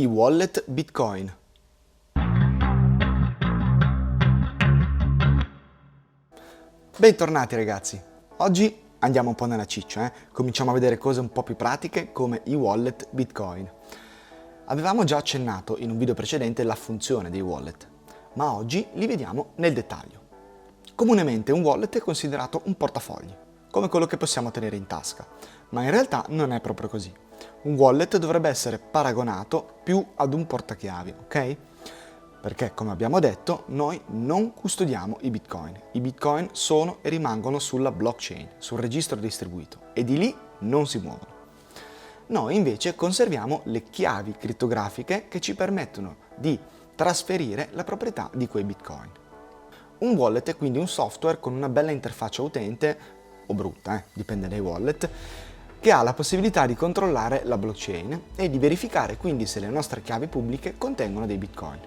E-wallet Bitcoin. Bentornati ragazzi, oggi andiamo un po' nella ciccia, cominciamo a vedere cose un po' più pratiche come e-wallet Bitcoin. Avevamo già accennato in un video precedente la funzione dei wallet, ma oggi li vediamo nel dettaglio. Comunemente un wallet è considerato un portafogli, come quello che possiamo tenere in tasca, ma in realtà non è proprio così. Un wallet dovrebbe essere paragonato più ad un portachiavi, ok? Perché, come abbiamo detto, noi non custodiamo i bitcoin. I bitcoin sono e rimangono sulla blockchain, sul registro distribuito, e di lì non si muovono. Noi invece conserviamo le chiavi crittografiche che ci permettono di trasferire la proprietà di quei bitcoin. Un wallet è quindi un software con una bella interfaccia utente, o brutta, dipende dai wallet, che ha la possibilità di controllare la blockchain e di verificare quindi se le nostre chiavi pubbliche contengono dei bitcoin.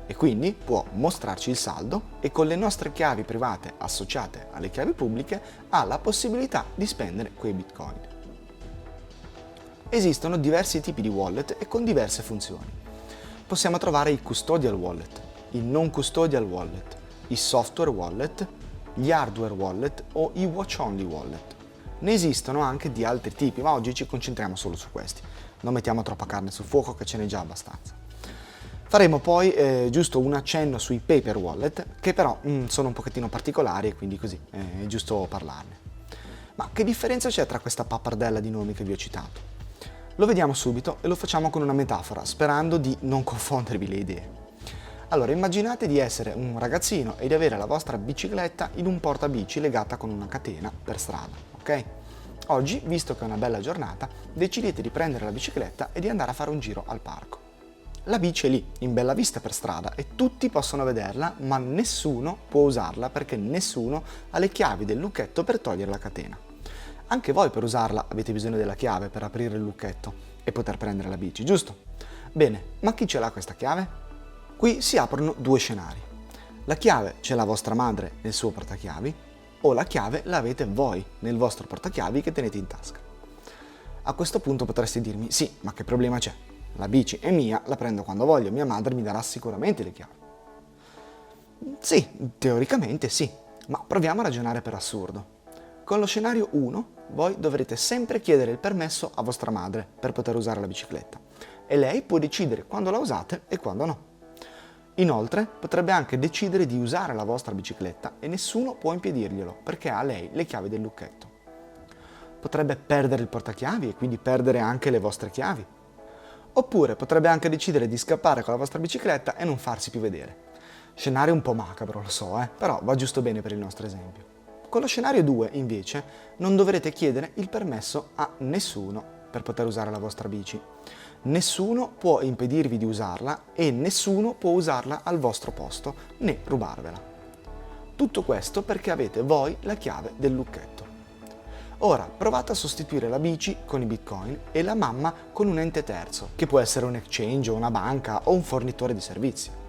E quindi può mostrarci il saldo e con le nostre chiavi private associate alle chiavi pubbliche ha la possibilità di spendere quei bitcoin. Esistono diversi tipi di wallet e con diverse funzioni. Possiamo trovare i custodial wallet, i non custodial wallet, i software wallet, gli hardware wallet o i watch only wallet. Ne esistono anche di altri tipi, ma oggi ci concentriamo solo su questi. Non mettiamo troppa carne sul fuoco che ce n'è già abbastanza. Faremo poi giusto un accenno sui paper wallet, che però sono un pochettino particolari e quindi così è giusto parlarne. Ma che differenza c'è tra questa pappardella di nomi che vi ho citato? Lo vediamo subito e lo facciamo con una metafora, sperando di non confondervi le idee. Allora, immaginate di essere un ragazzino e di avere la vostra bicicletta in un portabici legata con una catena per strada, ok? Oggi, visto che è una bella giornata, decidete di prendere la bicicletta e di andare a fare un giro al parco. La bici è lì, in bella vista per strada, e tutti possono vederla, ma nessuno può usarla perché nessuno ha le chiavi del lucchetto per togliere la catena. Anche voi per usarla avete bisogno della chiave per aprire il lucchetto e poter prendere la bici, giusto? Bene, ma chi ce l'ha questa chiave? Qui si aprono due scenari. La chiave ce l'ha vostra madre nel suo portachiavi o la chiave l'avete voi nel vostro portachiavi che tenete in tasca. A questo punto potreste dirmi, sì, ma che problema c'è? La bici è mia, la prendo quando voglio, mia madre mi darà sicuramente le chiavi. Sì, teoricamente sì, ma proviamo a ragionare per assurdo. Con lo scenario 1 voi dovrete sempre chiedere il permesso a vostra madre per poter usare la bicicletta e lei può decidere quando la usate e quando no. Inoltre potrebbe anche decidere di usare la vostra bicicletta e nessuno può impedirglielo perché ha lei le chiavi del lucchetto. Potrebbe perdere il portachiavi e quindi perdere anche le vostre chiavi. Oppure potrebbe anche decidere di scappare con la vostra bicicletta e non farsi più vedere. Scenario un po' macabro, lo so, però va giusto bene per il nostro esempio. Con lo scenario 2, invece, non dovrete chiedere il permesso a nessuno per poter usare la vostra bici. Nessuno può impedirvi di usarla e nessuno può usarla al vostro posto, né rubarvela. Tutto questo perché avete voi la chiave del lucchetto. Ora provate a sostituire la bici con i bitcoin e la mamma con un ente terzo, che può essere un exchange o una banca o un fornitore di servizi.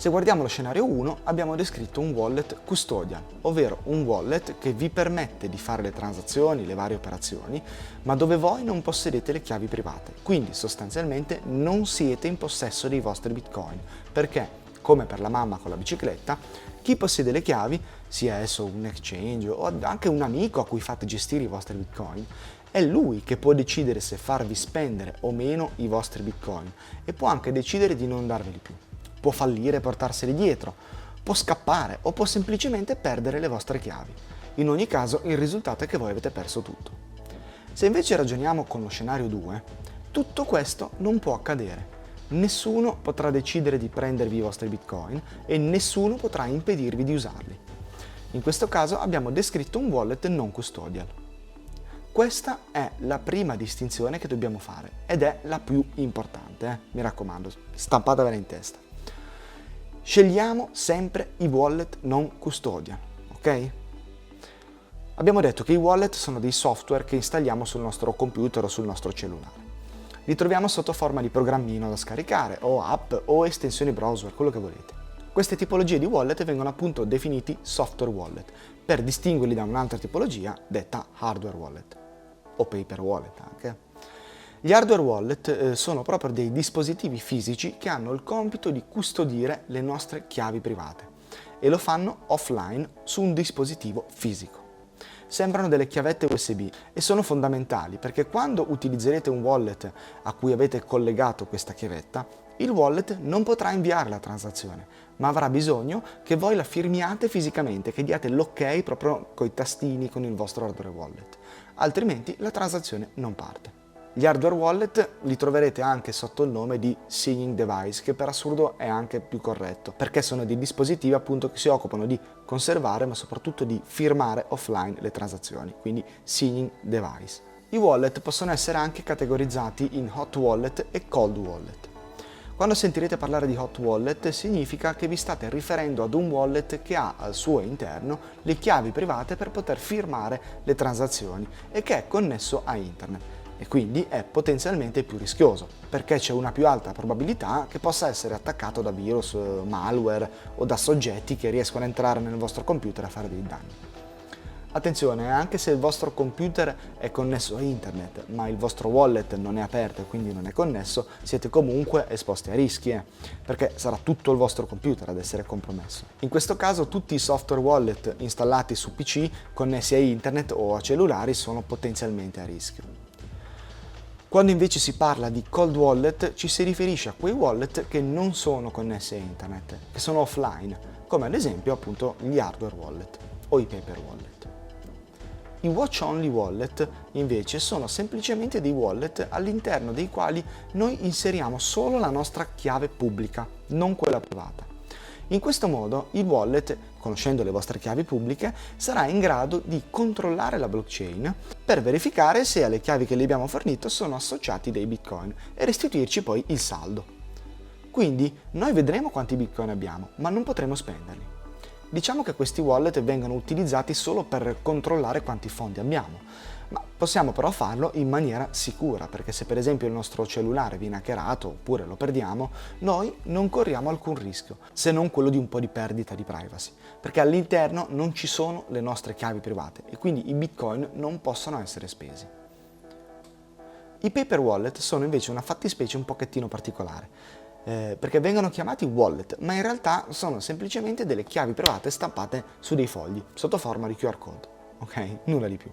Se guardiamo lo scenario 1 abbiamo descritto un wallet custodial, ovvero un wallet che vi permette di fare le transazioni, le varie operazioni, ma dove voi non possedete le chiavi private, quindi sostanzialmente non siete in possesso dei vostri bitcoin, perché, come per la mamma con la bicicletta, chi possiede le chiavi, sia esso un exchange o anche un amico a cui fate gestire i vostri bitcoin, è lui che può decidere se farvi spendere o meno i vostri bitcoin e può anche decidere di non darveli più. Può fallire e portarseli dietro, può scappare o può semplicemente perdere le vostre chiavi. In ogni caso il risultato è che voi avete perso tutto. Se invece ragioniamo con lo scenario 2, tutto questo non può accadere. Nessuno potrà decidere di prendervi i vostri bitcoin e nessuno potrà impedirvi di usarli. In questo caso abbiamo descritto un wallet non custodial. Questa è la prima distinzione che dobbiamo fare ed è la più importante, mi raccomando, stampatevela in testa. Scegliamo sempre i wallet non custodial, ok? Abbiamo detto che i wallet sono dei software che installiamo sul nostro computer o sul nostro cellulare. Li troviamo sotto forma di programmino da scaricare o app o estensioni browser, quello che volete. Queste tipologie di wallet vengono appunto definiti software wallet per distinguerli da un'altra tipologia detta hardware wallet o paper wallet anche. Gli hardware wallet sono proprio dei dispositivi fisici che hanno il compito di custodire le nostre chiavi private e lo fanno offline su un dispositivo fisico. Sembrano delle chiavette USB e sono fondamentali perché quando utilizzerete un wallet a cui avete collegato questa chiavetta, il wallet non potrà inviare la transazione, ma avrà bisogno che voi la firmiate fisicamente, che diate l'ok proprio con i tastini con il vostro hardware wallet, altrimenti la transazione non parte. Gli hardware wallet li troverete anche sotto il nome di signing device, che per assurdo è anche più corretto, perché sono dei dispositivi appunto che si occupano di conservare ma soprattutto di firmare offline le transazioni, quindi signing device. I wallet possono essere anche categorizzati in hot wallet e cold wallet. Quando sentirete parlare di hot wallet significa che vi state riferendo ad un wallet che ha al suo interno le chiavi private per poter firmare le transazioni e che è connesso a internet. E quindi è potenzialmente più rischioso, perché c'è una più alta probabilità che possa essere attaccato da virus, malware o da soggetti che riescono a entrare nel vostro computer e a fare dei danni. Attenzione, anche se il vostro computer è connesso a internet, ma il vostro wallet non è aperto e quindi non è connesso, siete comunque esposti a rischi, perché sarà tutto il vostro computer ad essere compromesso. In questo caso tutti i software wallet installati su PC connessi a internet o a cellulari sono potenzialmente a rischio. Quando invece si parla di cold wallet ci si riferisce a quei wallet che non sono connessi a internet, che sono offline, come ad esempio appunto gli hardware wallet o i paper wallet. I watch only wallet invece sono semplicemente dei wallet all'interno dei quali noi inseriamo solo la nostra chiave pubblica, non quella privata. In questo modo il wallet, conoscendo le vostre chiavi pubbliche, sarà in grado di controllare la blockchain per verificare se alle chiavi che le abbiamo fornito sono associati dei bitcoin e restituirci poi il saldo. Quindi noi vedremo quanti bitcoin abbiamo, ma non potremo spenderli. Diciamo che questi wallet vengono utilizzati solo per controllare quanti fondi abbiamo, ma possiamo però farlo in maniera sicura, perché se per esempio il nostro cellulare viene hackerato oppure lo perdiamo, noi non corriamo alcun rischio, se non quello di un po' di perdita di privacy, perché all'interno non ci sono le nostre chiavi private e quindi i bitcoin non possono essere spesi. I paper wallet sono invece una fattispecie un pochettino particolare, perché vengono chiamati wallet, ma in realtà sono semplicemente delle chiavi private stampate su dei fogli, sotto forma di QR code, ok? Nulla di più.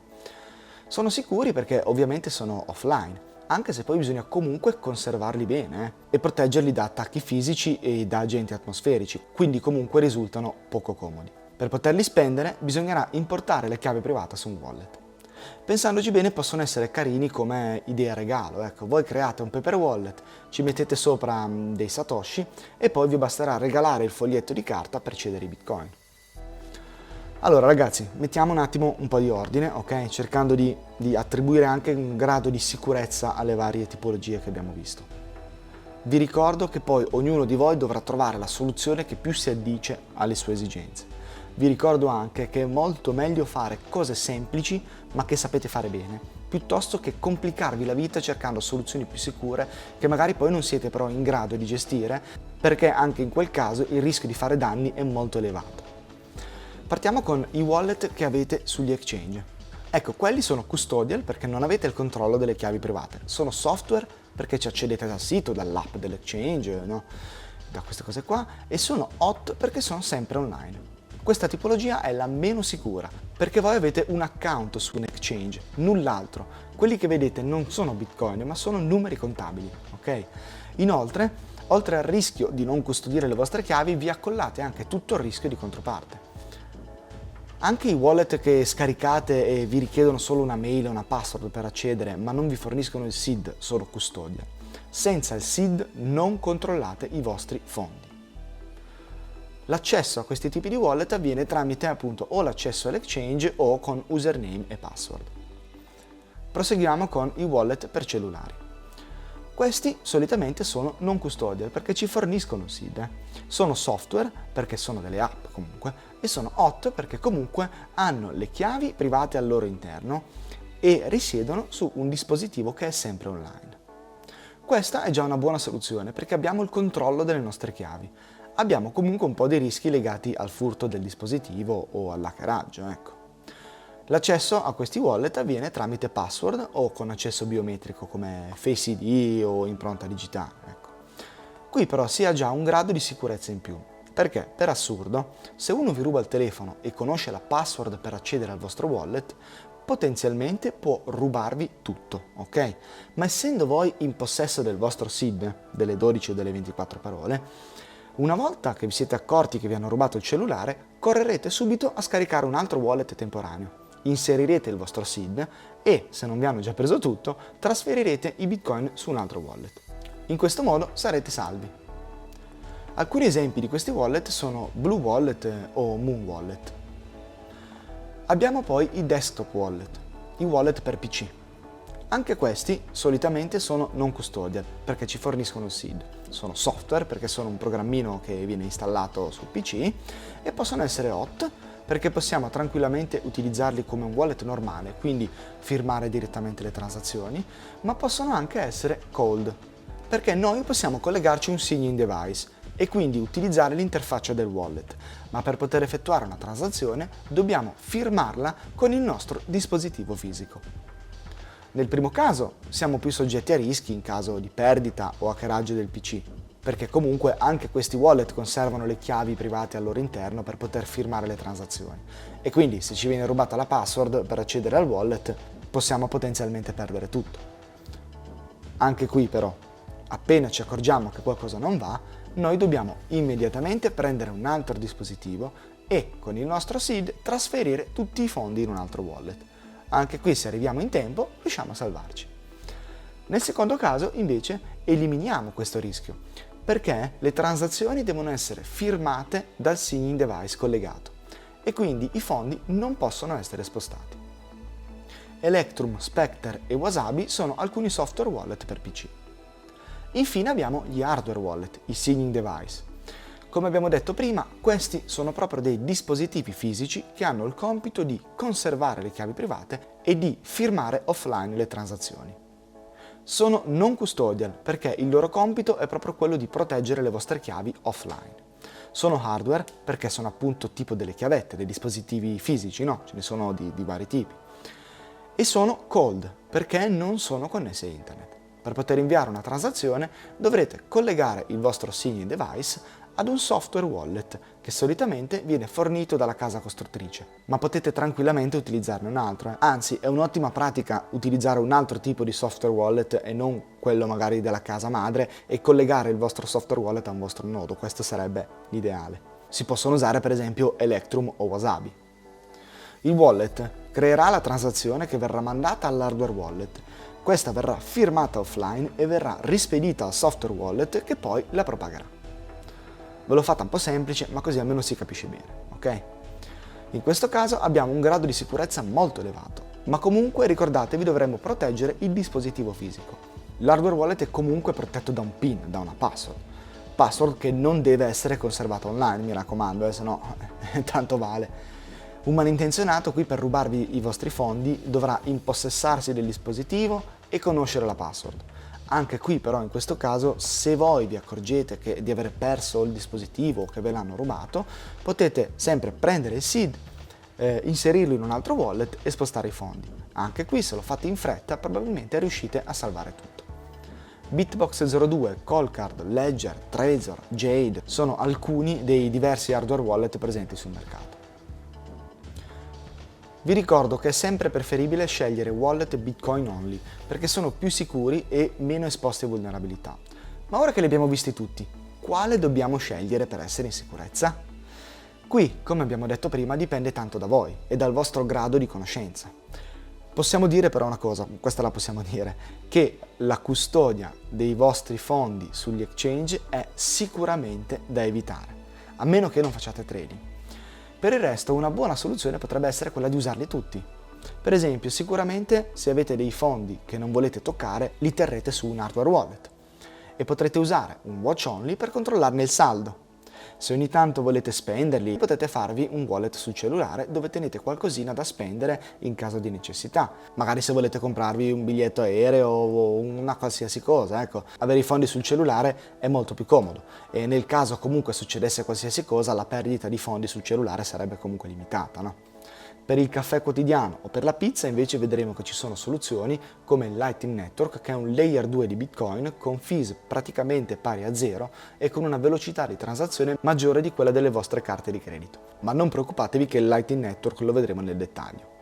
Sono sicuri perché ovviamente sono offline, anche se poi bisogna comunque conservarli bene e proteggerli da attacchi fisici e da agenti atmosferici, quindi comunque risultano poco comodi. Per poterli spendere bisognerà importare le chiavi private su un wallet. Pensandoci bene possono essere carini come idea regalo, ecco, voi create un paper wallet, ci mettete sopra dei satoshi e poi vi basterà regalare il foglietto di carta per cedere i bitcoin. Allora ragazzi, mettiamo un attimo un po' di ordine, ok? Cercando di attribuire anche un grado di sicurezza alle varie tipologie che abbiamo visto. Vi ricordo che poi ognuno di voi dovrà trovare la soluzione che più si addice alle sue esigenze. Vi ricordo anche che è molto meglio fare cose semplici ma che sapete fare bene, piuttosto che complicarvi la vita cercando soluzioni più sicure che magari poi non siete però in grado di gestire, perché anche in quel caso il rischio di fare danni è molto elevato. Partiamo con i wallet che avete sugli exchange. Ecco, quelli sono custodial perché non avete il controllo delle chiavi private, sono software perché ci accedete dal sito, dall'app dell'exchange, no? Da queste cose qua, e sono hot perché sono sempre online. Questa tipologia è la meno sicura, perché voi avete un account su un exchange, null'altro. Quelli che vedete non sono bitcoin, ma sono numeri contabili, ok? Inoltre, oltre al rischio di non custodire le vostre chiavi, vi accollate anche tutto il rischio di controparte. Anche i wallet che scaricate e vi richiedono solo una mail e una password per accedere, ma non vi forniscono il SID, sono custodial. Senza il SID non controllate i vostri fondi. L'accesso a questi tipi di wallet avviene tramite appunto o l'accesso all'exchange o con username e password. Proseguiamo con i wallet per cellulari. Questi solitamente sono non custodial perché ci forniscono SID. Sono software perché sono delle app comunque e sono hot perché comunque hanno le chiavi private al loro interno e risiedono su un dispositivo che è sempre online. Questa è già una buona soluzione perché abbiamo il controllo delle nostre chiavi. Abbiamo comunque un po' dei rischi legati al furto del dispositivo o all'hackeraggio, ecco. L'accesso a questi wallet avviene tramite password o con accesso biometrico come Face ID o impronta digitale. Ecco. Qui però si ha già un grado di sicurezza in più, perché per assurdo, se uno vi ruba il telefono e conosce la password per accedere al vostro wallet, potenzialmente può rubarvi tutto, ok? Ma essendo voi in possesso del vostro SID, delle 12 o delle 24 parole, una volta che vi siete accorti che vi hanno rubato il cellulare, correrete subito a scaricare un altro wallet temporaneo. Inserirete il vostro SID e, se non vi hanno già preso tutto, trasferirete i bitcoin su un altro wallet. In questo modo sarete salvi. Alcuni esempi di questi wallet sono Blue Wallet o Moon Wallet. Abbiamo poi i desktop wallet, i wallet per PC. Anche questi solitamente sono non custodial perché ci forniscono il SID. Sono software perché sono un programmino che viene installato sul PC e possono essere hot perché possiamo tranquillamente utilizzarli come un wallet normale, quindi firmare direttamente le transazioni, ma possono anche essere cold perché noi possiamo collegarci un signing device e quindi utilizzare l'interfaccia del wallet, ma per poter effettuare una transazione dobbiamo firmarla con il nostro dispositivo fisico. Nel primo caso siamo più soggetti a rischi in caso di perdita o hackeraggio del PC, perché comunque anche questi wallet conservano le chiavi private al loro interno per poter firmare le transazioni e quindi se ci viene rubata la password per accedere al wallet possiamo potenzialmente perdere tutto. Anche qui però, appena ci accorgiamo che qualcosa non va, noi dobbiamo immediatamente prendere un altro dispositivo e con il nostro SID trasferire tutti i fondi in un altro wallet. Anche qui se arriviamo in tempo riusciamo a salvarci. Nel secondo caso invece eliminiamo questo rischio perché le transazioni devono essere firmate dal signing device collegato e quindi i fondi non possono essere spostati. Electrum, Spectre e Wasabi sono alcuni software wallet per PC. Infine abbiamo gli hardware wallet, i signing device. Come abbiamo detto prima, questi sono proprio dei dispositivi fisici che hanno il compito di conservare le chiavi private e di firmare offline le transazioni. Sono non custodial perché il loro compito è proprio quello di proteggere le vostre chiavi offline. Sono hardware perché sono appunto tipo delle chiavette, dei dispositivi fisici, no? Ce ne sono di vari tipi. E sono cold perché non sono connessi a internet. Per poter inviare una transazione dovrete collegare il vostro signing device ad un software wallet che solitamente viene fornito dalla casa costruttrice, ma potete tranquillamente utilizzarne un altro. Anzi, è un'ottima pratica utilizzare un altro tipo di software wallet e non quello magari della casa madre e collegare il vostro software wallet a un vostro nodo, questo sarebbe l'ideale. Si possono usare per esempio Electrum o Wasabi. Il wallet creerà la transazione che verrà mandata all'hardware wallet. Questa verrà firmata offline e verrà rispedita al software wallet che poi la propagherà. Ve l'ho fatta un po' semplice, ma così almeno si capisce bene, ok? In questo caso abbiamo un grado di sicurezza molto elevato, ma comunque ricordatevi dovremmo proteggere il dispositivo fisico. L'hardware wallet è comunque protetto da un PIN, da una password che non deve essere conservata online, mi raccomando, se no tanto vale. Un malintenzionato qui per rubarvi i vostri fondi dovrà impossessarsi del dispositivo e conoscere la password. Anche qui però in questo caso se voi vi accorgete di aver perso il dispositivo o che ve l'hanno rubato, potete sempre prendere il SID, inserirlo in un altro wallet e spostare i fondi. Anche qui se lo fate in fretta probabilmente riuscite a salvare tutto. Bitbox02, Coldcard, Ledger, Trezor, Jade sono alcuni dei diversi hardware wallet presenti sul mercato. Vi ricordo che è sempre preferibile scegliere wallet Bitcoin only perché sono più sicuri e meno esposti a vulnerabilità. Ma ora che li abbiamo visti tutti, quale dobbiamo scegliere per essere in sicurezza? Qui, come abbiamo detto prima, dipende tanto da voi e dal vostro grado di conoscenza. Possiamo dire però una cosa, questa la possiamo dire, che la custodia dei vostri fondi sugli exchange è sicuramente da evitare, a meno che non facciate trading. Per il resto una buona soluzione potrebbe essere quella di usarli tutti. Per esempio, sicuramente se avete dei fondi che non volete toccare, li terrete su un hardware wallet e potrete usare un watch only per controllarne il saldo. Se ogni tanto volete spenderli, potete farvi un wallet sul cellulare dove tenete qualcosina da spendere in caso di necessità. Magari se volete comprarvi un biglietto aereo o una qualsiasi cosa, ecco. Avere i fondi sul cellulare è molto più comodo e nel caso comunque succedesse qualsiasi cosa, la perdita di fondi sul cellulare sarebbe comunque limitata, no? Per il caffè quotidiano o per la pizza invece vedremo che ci sono soluzioni come il Lightning Network, che è un layer 2 di Bitcoin con fees praticamente pari a zero e con una velocità di transazione maggiore di quella delle vostre carte di credito. Ma non preoccupatevi che il Lightning Network lo vedremo nel dettaglio.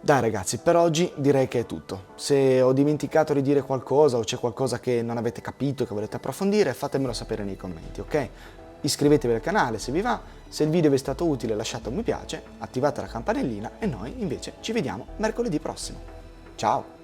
Dai ragazzi, per oggi direi che è tutto. Se ho dimenticato di dire qualcosa o c'è qualcosa che non avete capito, che volete approfondire, fatemelo sapere nei commenti, ok? Iscrivetevi al canale se vi va, se il video vi è stato utile lasciate un mi piace, attivate la campanellina e noi invece ci vediamo mercoledì prossimo. Ciao!